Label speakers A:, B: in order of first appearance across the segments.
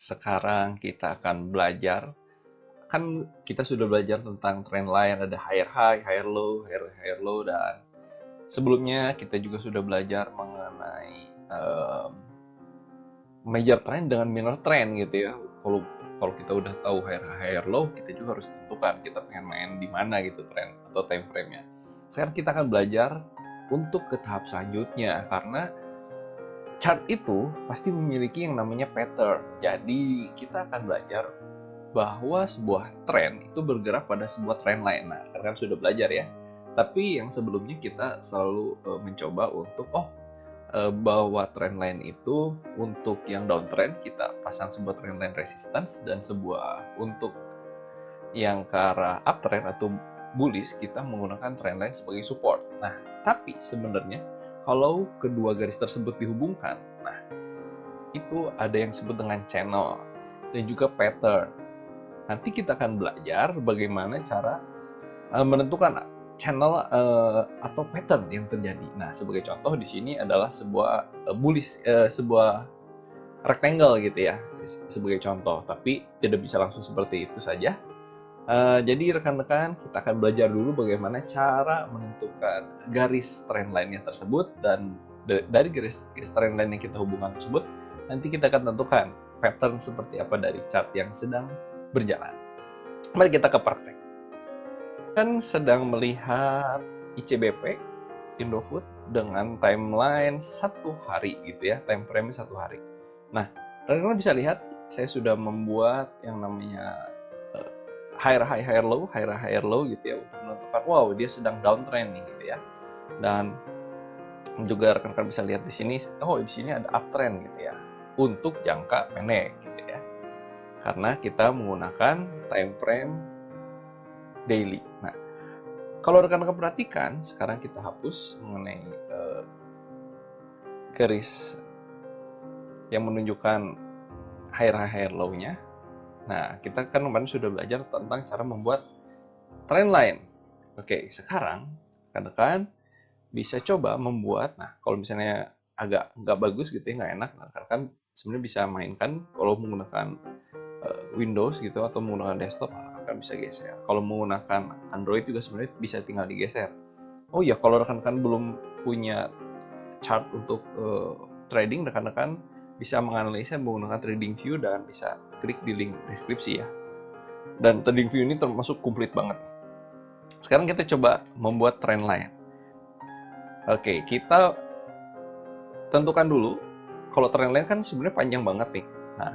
A: sekarang kita akan belajar, kan kita sudah belajar tentang trend line, ada higher high, higher low, higher low, dan sebelumnya kita juga sudah belajar mengenai major trend dengan minor trend gitu ya. Kalau kalau kita udah tahu higher low, kita juga harus tentukan kita pengen main di mana gitu trend atau time frame-nya. Sekarang kita akan belajar untuk ke tahap selanjutnya, karena chart itu pasti memiliki yang namanya pattern. Jadi kita akan belajar bahwa sebuah tren itu bergerak pada sebuah trend line. Nah, kan sudah belajar ya. Tapi yang sebelumnya kita selalu mencoba untuk bahwa trend line itu untuk yang downtrend kita pasang sebuah trend line resistance, dan sebuah untuk yang ke arah uptrend atau bullish kita menggunakan trend line sebagai support. Nah, tapi sebenarnya kalau kedua garis tersebut dihubungkan, nah itu ada yang disebut dengan channel dan juga pattern. Nanti kita akan belajar bagaimana cara menentukan channel atau pattern yang terjadi. Nah, sebagai contoh di sini adalah sebuah bullish, sebuah rectangle gitu ya, sebagai contoh. Tapi tidak bisa langsung seperti itu saja. Jadi rekan-rekan, kita akan belajar dulu bagaimana cara menentukan garis trend line-nya tersebut, dan dari garis trend line yang kita hubungkan tersebut, nanti kita akan tentukan pattern seperti apa dari chart yang sedang berjalan. Mari kita ke praktek. Kan sedang melihat ICBP, Indofood, dengan timeline 1 hari gitu ya, time frame-nya 1 hari. Nah, rekan-rekan bisa lihat, saya sudah membuat yang namanya higher high, higher low gitu ya, untuk menentukan wow dia sedang downtrend nih gitu ya. Dan juga rekan-rekan bisa lihat di sini, oh di sini ada uptrend gitu ya, untuk jangka pendek gitu ya. Karena kita menggunakan time frame daily. Nah, kalau rekan-rekan perhatikan, sekarang kita hapus mengenai garis yang menunjukkan higher low-nya. Nah, kita kan kemarin sudah belajar tentang cara membuat trend line. Oke, sekarang rekan-rekan bisa coba membuat, nah kalau misalnya agak nggak bagus gitu ya, nggak enak, nah, rekan-rekan sebenarnya bisa mainkan kalau menggunakan Windows gitu atau menggunakan desktop, rekan bisa geser. Kalau menggunakan Android juga sebenarnya bisa tinggal digeser. Oh iya, kalau rekan-rekan belum punya chart untuk trading, rekan-rekan bisa menganalisa menggunakan TradingView dan bisa klik di link deskripsi ya. Dan TradingView ini termasuk komplit banget. Sekarang kita coba membuat trend line. Oke, kita tentukan dulu. Kalau trend line kan sebenarnya panjang banget nih. Nah,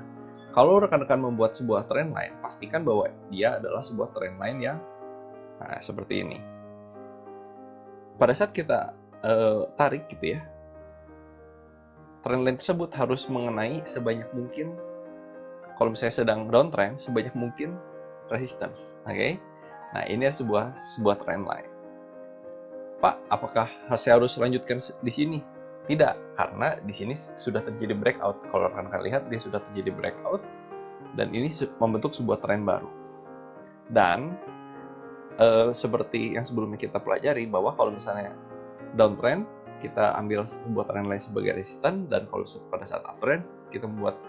A: kalau rekan-rekan membuat sebuah trend line, pastikan bahwa dia adalah sebuah trend line yang seperti ini. Pada saat kita tarik gitu ya, trend line tersebut harus mengenai sebanyak mungkin, kalau misalnya sedang downtrend, sebanyak mungkin resistance. Oke? Nah, ini adalah sebuah trend line. Pak, apakah saya harus lanjutkan di sini? Tidak, karena di sini sudah terjadi breakout. Kalau rekan-rekan lihat, dia sudah terjadi breakout, dan ini membentuk sebuah tren baru. Dan seperti yang sebelumnya kita pelajari, bahwa kalau misalnya downtrend, kita ambil sebuah trend line sebagai resisten, dan kalau pada saat uptrend, kita membuat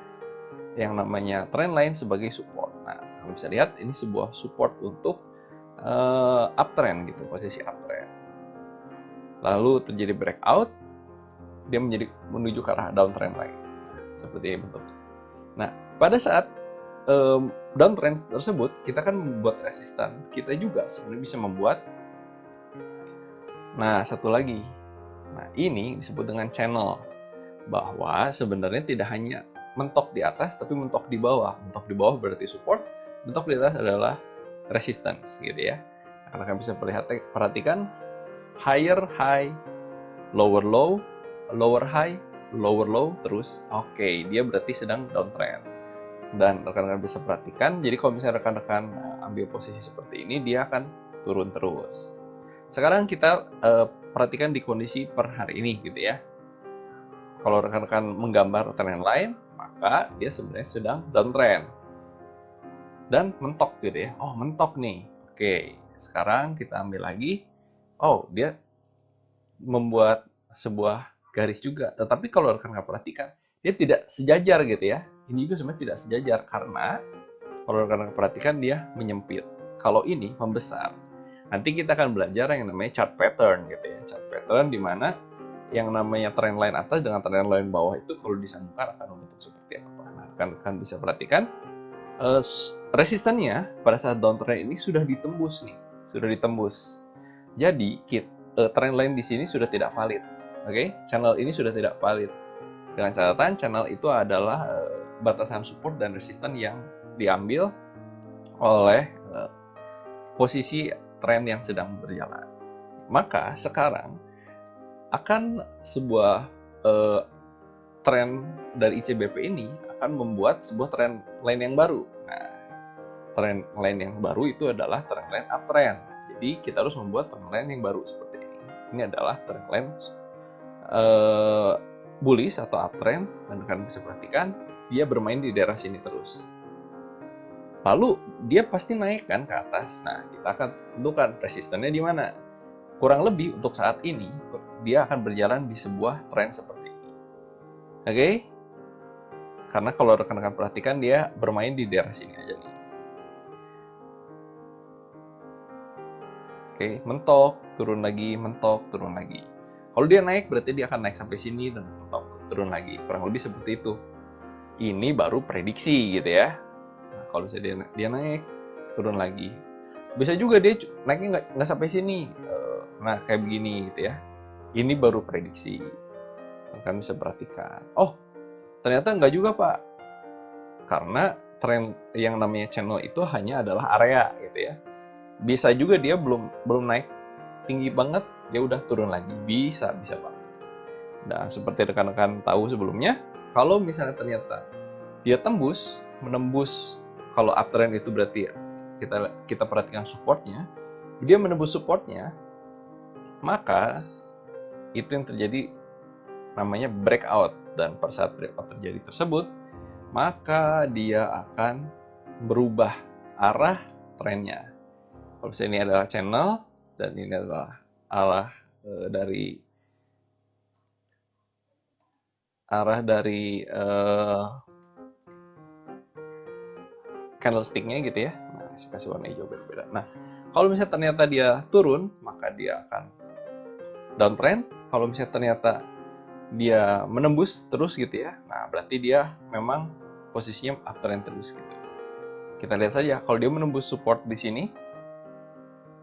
A: yang namanya trend line sebagai support. Nah, kalian bisa lihat ini sebuah support untuk uptrend gitu, posisi uptrend. Lalu terjadi breakout, dia menuju ke arah downtrend lagi, seperti ini bentuknya. Nah, pada saat downtrend tersebut, kita kan membuat resisten. Kita juga sebenarnya bisa membuat, nah satu lagi, nah ini disebut dengan channel, bahwa sebenarnya tidak hanya mentok di atas, tapi mentok di bawah. Mentok di bawah berarti support, mentok di atas adalah resistance gitu ya. Karena kalian bisa perhatikan higher high, lower low, lower high, lower low, terus oke, dia berarti sedang downtrend. Dan rekan-rekan bisa perhatikan, jadi kalau misalnya rekan-rekan ambil posisi seperti ini, dia akan turun terus. Sekarang kita perhatikan di kondisi per hari ini gitu ya. Kalau rekan-rekan menggambar trend line, maka dia sebenarnya sedang downtrend dan mentok gitu ya. Oh, mentok nih. Oke, sekarang kita ambil lagi. Oh, dia membuat sebuah garis juga. Tetapi kalau rekan-rekan perhatikan, dia tidak sejajar gitu ya. ini juga sebenarnya tidak sejajar karena kalau rekan-rekan perhatikan dia menyempit. Kalau ini membesar. Nanti kita akan belajar yang namanya chart pattern gitu ya. Chart pattern di mana yang namanya trendline atas dengan trendline bawah itu kalau disambungkan akan membentuk seperti apa. Nah, rekan-rekan bisa perhatikan resistannya pada saat downtrend ini sudah ditembus nih, sudah ditembus. Jadi trendline di sini sudah tidak valid. Oke, channel ini sudah tidak valid. Dengan catatan channel itu adalah batasan support dan resisten yang diambil oleh posisi tren yang sedang berjalan. Maka sekarang akan sebuah tren dari ICBP ini akan membuat sebuah trend line yang baru. Nah, trend line yang baru itu adalah trend line uptrend. Jadi kita harus membuat trend line yang baru seperti ini. Ini adalah trend line bullish atau uptrend, dan kalian bisa perhatikan dia bermain di daerah sini terus. Lalu dia pasti naik kan ke atas. Nah, kita akan tentukan resistennya di mana. Kurang lebih untuk saat ini dia akan berjalan di sebuah tren seperti ini. Oke? Karena kalau rekan-rekan perhatikan dia bermain di daerah sini aja nih. Oke, mentok, turun lagi, mentok, turun lagi. Kalau dia naik berarti dia akan naik sampai sini dan mentok, turun lagi. Kurang lebih seperti itu. Ini baru prediksi gitu ya. Nah, kalau misalnya dia naik, turun lagi. Bisa juga dia naiknya nggak sampai sini. Nah, kayak begini gitu ya. Ini baru prediksi. Kan bisa perhatikan. Oh, ternyata nggak juga, Pak. Karena tren yang namanya channel itu hanya adalah area gitu ya. Bisa juga dia belum naik tinggi banget, ya udah turun lagi. Bisa banget. Dan seperti rekan-rekan tahu sebelumnya, kalau misalnya ternyata dia menembus, kalau uptrend itu berarti kita perhatikan supportnya, dia menembus supportnya, maka itu yang terjadi namanya breakout. Dan pada saat breakout terjadi tersebut, maka dia akan berubah arah trennya. Kalau misalnya ini adalah channel dan ini adalah arah dari candlestick-nya gitu ya. Nah, saya kasih warna hijau berbeda. Nah, kalau misalnya ternyata dia turun, maka dia akan downtrend. Kalau misalnya ternyata dia menembus terus gitu ya, nah berarti dia memang posisinya uptrend terus gitu. Kita lihat saja, kalau dia menembus support di sini,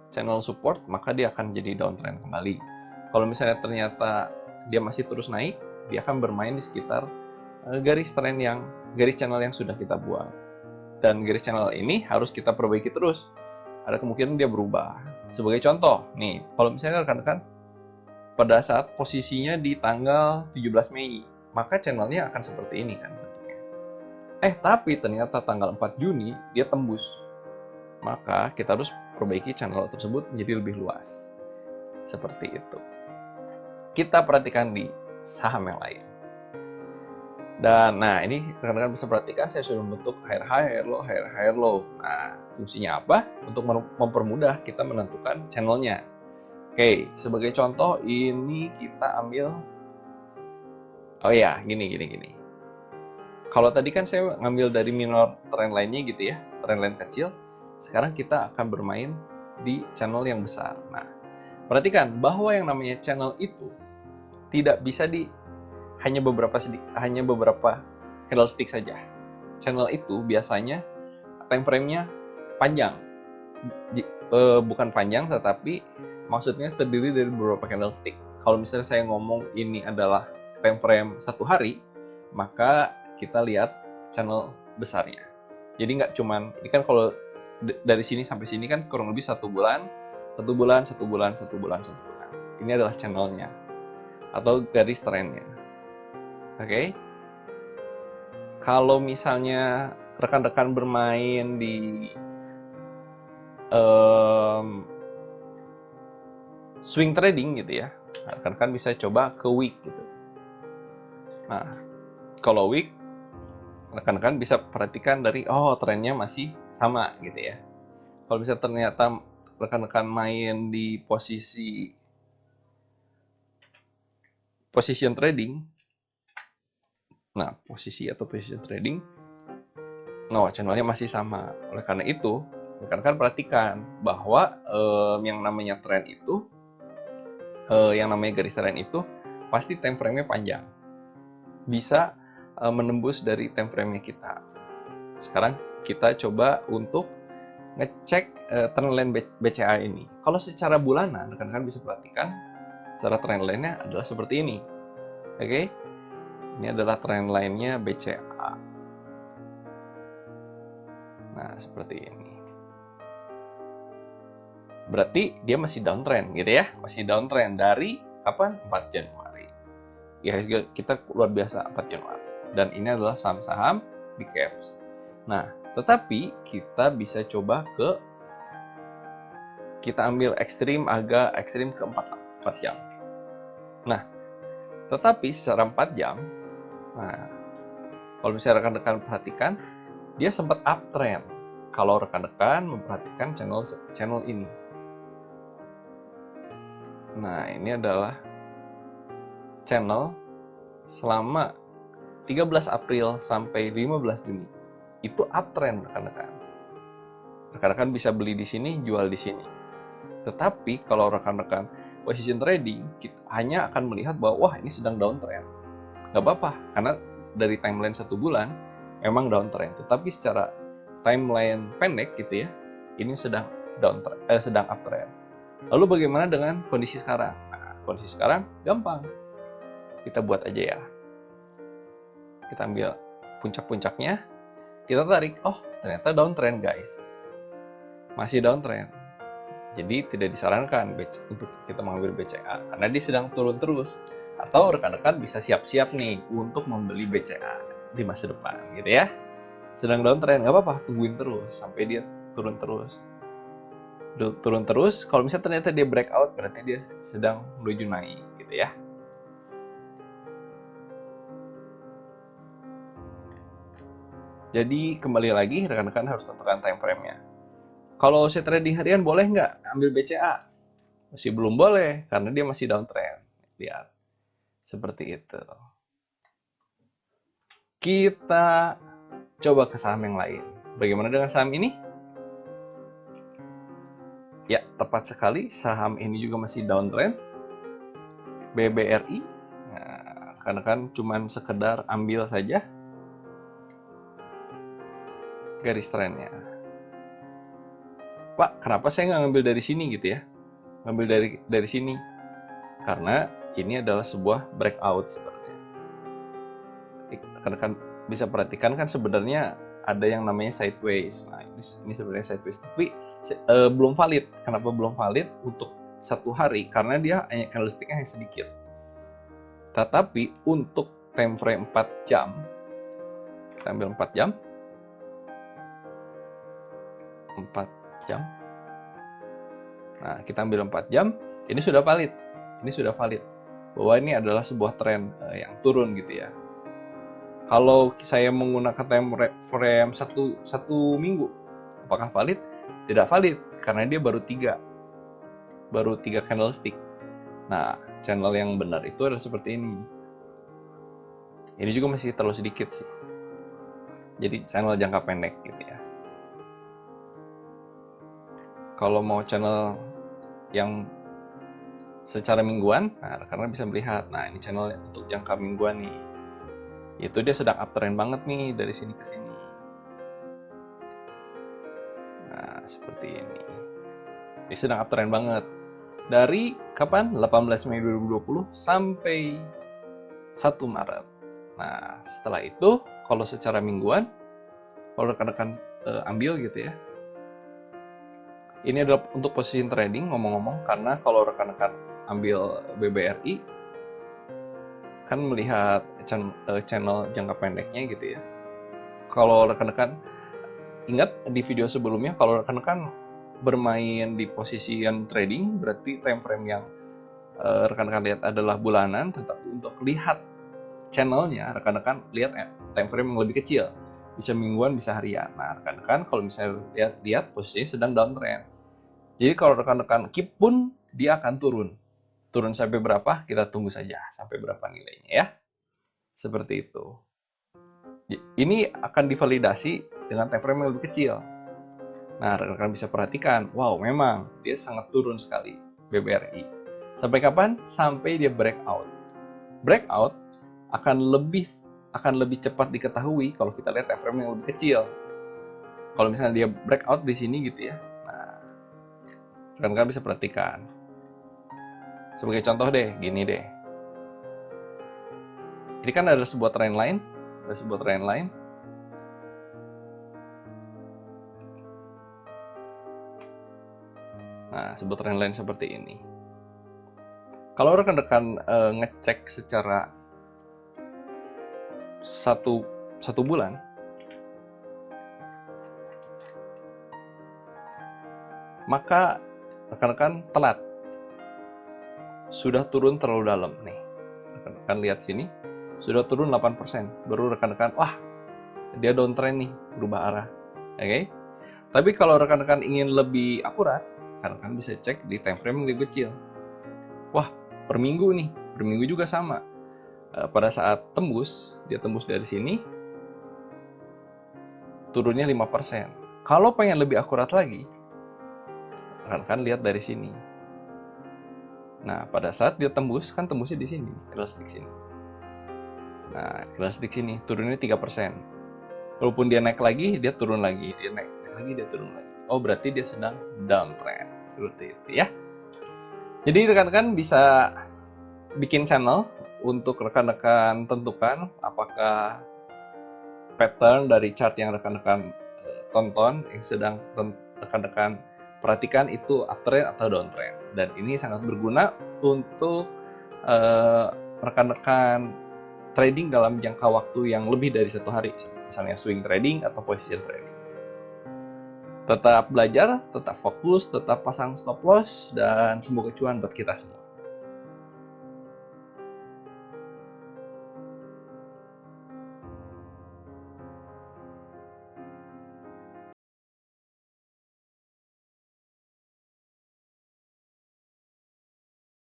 A: channel support, maka dia akan jadi downtrend kembali. Kalau misalnya ternyata dia masih terus naik, dia akan bermain di sekitar garis channel yang sudah kita buat. Dan garis channel ini harus kita perbaiki terus. Ada kemungkinan dia berubah. Sebagai contoh, nih, kalau misalnya rekan-rekan pada saat posisinya di tanggal 17 Mei, maka channelnya akan seperti ini kan bentuknya. Tapi ternyata tanggal 4 Juni dia tembus. Maka kita harus perbaiki channel tersebut menjadi lebih luas. Seperti itu. Kita perhatikan di saham yang lain. Dan nah ini rekan-rekan bisa perhatikan saya sudah membentuk higher high, higher low. Nah, fungsinya apa? Untuk mempermudah kita menentukan channelnya. Oke, sebagai contoh ini kita ambil, oh ya, gini. Kalau tadi kan saya ngambil dari minor trend line-nya gitu ya, trend line kecil. Sekarang kita akan bermain di channel yang besar. Nah, perhatikan bahwa yang namanya channel itu tidak bisa hanya beberapa candlestick saja. Channel itu biasanya time frame-nya panjang. Bukan panjang, tetapi maksudnya terdiri dari beberapa candlestick. Kalau misalnya saya ngomong ini adalah time frame 1 hari, maka kita lihat channel besarnya. Jadi nggak cuman, ini kan kalau dari sini sampai sini kan kurang lebih 1 bulan. Ini adalah channelnya atau garis trennya. Oke. Kalau misalnya rekan-rekan bermain di swing trading gitu ya, rekan-rekan bisa coba ke week gitu. Nah, kalau week, rekan-rekan bisa perhatikan dari trennya masih sama gitu ya. Kalau bisa ternyata rekan-rekan main di position trading. Nah, posisi atau position trading No, channelnya masih sama. Oleh karena itu, rekan-rekan perhatikan bahwa yang namanya tren itu, yang namanya garis tren itu pasti time frame-nya panjang. Bisa menembus dari time frame-nya kita. Sekarang kita coba untuk ngecek trendline BCA ini. Kalau secara bulanan, rekan-rekan bisa perhatikan secara trendline-nya adalah seperti ini. Oke, ini adalah trendline-nya BCA. Nah, seperti ini. Berarti dia masih downtrend gitu ya. Masih downtrend dari kapan? 4 Januari. Ya, kita luar biasa 4 Januari. Dan ini adalah saham-saham big caps. Nah, tetapi kita bisa coba kita ambil agak ekstrim ke 4 jam. Nah, tetapi secara 4 jam, nah, kalau misalnya rekan-rekan perhatikan, dia sempat uptrend. Kalau rekan-rekan memperhatikan channel ini. Nah, ini adalah channel selama 13 April sampai 15 Juni. Itu uptrend rekan-rekan. Rekan-rekan bisa beli di sini, jual di sini. Tetapi kalau rekan-rekan position trading, kita hanya akan melihat bahwa wah ini sedang downtrend. Nggak apa-apa, karena dari timeline 1 bulan memang downtrend. Tetapi secara timeline pendek gitu ya, ini sedang sedang uptrend. Lalu bagaimana dengan kondisi sekarang? Nah, kondisi sekarang gampang. Kita buat aja ya. Kita ambil puncak-puncaknya, kita tarik, oh ternyata downtrend guys. Masih downtrend. Jadi tidak disarankan untuk kita mengambil BCA karena dia sedang turun terus. Atau rekan-rekan bisa siap-siap nih untuk membeli BCA di masa depan gitu ya. Sedang downtrend, nggak apa-apa, tungguin terus sampai dia turun terus. Turun terus, kalau misalnya ternyata dia breakout berarti dia sedang menuju naik gitu ya. Jadi kembali lagi rekan-rekan harus tentukan time frame-nya. Kalau saya trading harian boleh nggak ambil BCA? Masih belum boleh karena dia masih downtrend. Lihat, seperti itu. Kita coba ke saham yang lain. Bagaimana dengan saham ini? Ya, tepat sekali. Saham ini juga masih downtrend. BBRI. Nah, rekan-rekan cuman sekedar ambil saja garis trennya. Pak, kenapa saya nggak ngambil dari sini gitu ya? Ngambil dari sini. Karena ini adalah sebuah breakout sebenarnya. Rekan-rekan bisa perhatikan kan sebenarnya ada yang namanya sideways. Nah, ini sebenarnya sideways, tapi belum valid. Kenapa belum valid untuk 1 hari? Karena dia hanya candlestick-nya hanya sedikit. Tetapi untuk time frame 4 jam, kita ambil 4 jam. 4 jam. Nah, kita ambil 4 jam, ini sudah valid. Ini sudah valid. Bahwa ini adalah sebuah tren yang turun gitu ya. Kalau saya menggunakan time frame satu minggu, apakah valid? Tidak valid, karena dia baru 3 candlestick. Nah, channel yang benar itu adalah seperti ini. Ini juga masih terlalu sedikit sih. Jadi channel jangka pendek gitu ya. Kalau mau channel yang secara mingguan, nah rekan-rekan bisa melihat. Nah, ini channel untuk jangka mingguan nih. Itu dia sedang uptrend banget nih dari sini ke sini. Nah, seperti ini. Dia sedang uptrend banget. Dari kapan? 18 Mei 2020 sampai 1 Maret. Nah, setelah itu, kalau secara mingguan, kalau rekan-rekan ambil gitu ya. Ini adalah untuk posisi trading, ngomong-ngomong, karena kalau rekan-rekan ambil BBRI, kan melihat channel jangka pendeknya gitu ya. Kalau rekan-rekan ingat di video sebelumnya, kalau rekan-rekan bermain di posisi yang trading, berarti time frame yang rekan-rekan lihat adalah bulanan, tetapi untuk lihat channelnya, rekan-rekan lihat time frame yang lebih kecil, bisa mingguan, bisa harian. Nah, rekan-rekan kalau misalnya lihat posisinya sedang downtrend. Jadi kalau rekan-rekan keep pun dia akan turun. Turun sampai berapa? Kita tunggu saja sampai berapa nilainya ya. Seperti itu. Ini akan divalidasi dengan time frame yang lebih kecil. Nah, rekan-rekan bisa perhatikan, wow, memang dia sangat turun sekali BBRI. Sampai kapan? Sampai dia breakout. Breakout akan lebih cepat diketahui kalau kita lihat time frame yang lebih kecil. Kalau misalnya dia breakout di sini gitu ya. Nah, rekan-rekan bisa perhatikan. Sebagai contoh deh, gini deh. Ini kan ada sebuah trend line, Nah, sebuah trend line seperti ini. Kalau rekan-rekan ngecek secara satu bulan, maka rekan-rekan telat. Sudah turun terlalu dalam nih. Rekan-rekan lihat sini, sudah turun 8%. Baru rekan-rekan, wah, dia downtrend nih, berubah arah. Oke? Tapi kalau rekan-rekan ingin lebih akurat, rekan-rekan bisa cek di time frame yang lebih kecil. Wah, per minggu nih, per minggu juga sama. Pada saat dia tembus dari sini, turunnya 5%. Kalau pengen lebih akurat lagi, rekan-rekan lihat dari sini. Nah, pada saat dia tembus, kan tembusnya di sini, candlestick sini. Nah, candlestick sini, turunnya 3%. Walaupun dia naik lagi, dia turun lagi. Dia naik lagi, dia turun lagi. Oh, berarti dia sedang downtrend. Seperti itu ya. Jadi rekan-rekan bisa bikin channel untuk rekan-rekan tentukan apakah pattern dari chart yang rekan-rekan tonton, yang sedang rekan-rekan perhatikan itu uptrend atau downtrend. Dan ini sangat berguna untuk rekan-rekan trading dalam jangka waktu yang lebih dari 1 hari, misalnya swing trading atau position trading. Tetap belajar, tetap fokus, tetap pasang stop loss, dan semoga cuan buat kita semua.